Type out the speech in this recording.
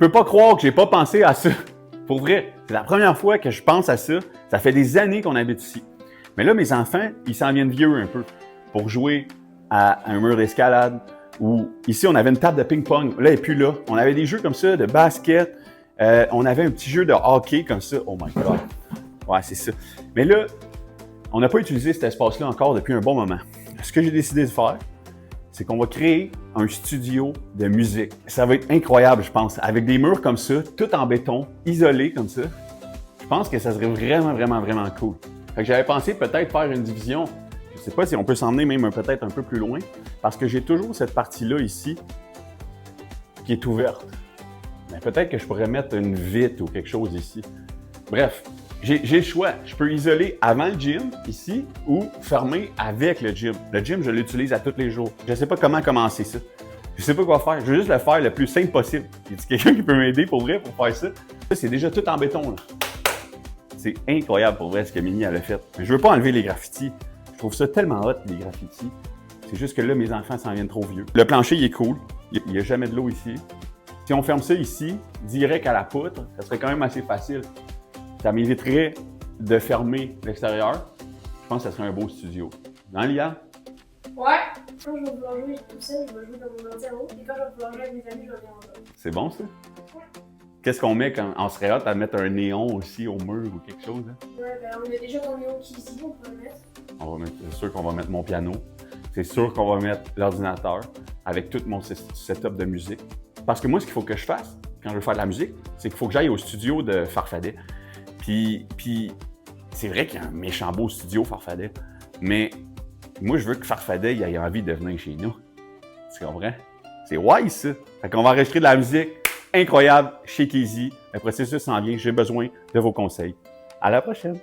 peux pas croire que j'ai pas pensé à ça. Pour vrai, c'est la première fois que je pense à ça. Ça fait des années qu'on habite ici. Mais là, mes enfants, ils s'en viennent vieux un peu pour jouer à un mur d'escalade. Ou ici, on avait une table de ping-pong. Là, elle n'est plus là. On avait des jeux comme ça, de basket. On avait un petit jeu de hockey comme ça. Oh my God. Ouais, c'est ça. Mais là, on n'a pas utilisé cet espace-là encore depuis un bon moment. Ce que j'ai décidé de faire, c'est qu'on va créer un studio de musique. Ça va être incroyable, je pense, avec des murs comme ça, tout en béton, isolés comme ça. Je pense que ça serait vraiment, vraiment, vraiment cool. Fait que j'avais pensé peut-être faire une division. Je ne sais pas si on peut s'emmener même peut-être un peu plus loin, parce que j'ai toujours cette partie-là ici qui est ouverte. Mais peut-être que je pourrais mettre une vitre ou quelque chose ici. Bref, j'ai le choix. Je peux isoler avant le gym, ici, ou fermer avec le gym. Le gym, je l'utilise à tous les jours. Je ne sais pas comment commencer ça. Je ne sais pas quoi faire. Je veux juste le faire le plus simple possible. Y a-t-il quelqu'un qui peut m'aider pour vrai pour faire ça? Ça, c'est déjà tout en béton, là. C'est incroyable pour vrai ce que Mini a fait. Mais je veux pas enlever les graffitis. Je trouve ça tellement hot, les graffitis. C'est juste que là, mes enfants s'en viennent trop vieux. Le plancher, il est cool. Il n'y a jamais de l'eau ici. Si on ferme ça ici, direct à la poutre, ça serait quand même assez facile. Ça m'éviterait de fermer l'extérieur. Je pense que ça serait un beau studio. Dans l'IA? Ouais. Quand je vais vouloir jouer tout seul, je vais jouer dans mon ordi en haut. Et quand je vais vouloir jouer avec mes amis, je vais venir en bas. C'est bon, ça? Ouais. Qu'est-ce qu'on met quand on serait hâte à mettre un néon aussi au mur ou quelque chose? Hein? Ouais, ben on a déjà ton néon qui est ici, on peut le mettre. C'est sûr qu'on va mettre mon piano. C'est sûr qu'on va mettre l'ordinateur avec tout mon setup de musique. Parce que moi, ce qu'il faut que je fasse quand je veux faire de la musique, c'est qu'il faut que j'aille au studio de Farfadet. Puis c'est vrai qu'il y a un méchant beau studio, Farfadet. Mais moi, je veux que Farfadet ait envie de venir chez nous. Tu comprends? C'est wise, ça. Fait qu'on va enregistrer de la musique incroyable chez Keezy. Le processus s'en vient. J'ai besoin de vos conseils. À la prochaine!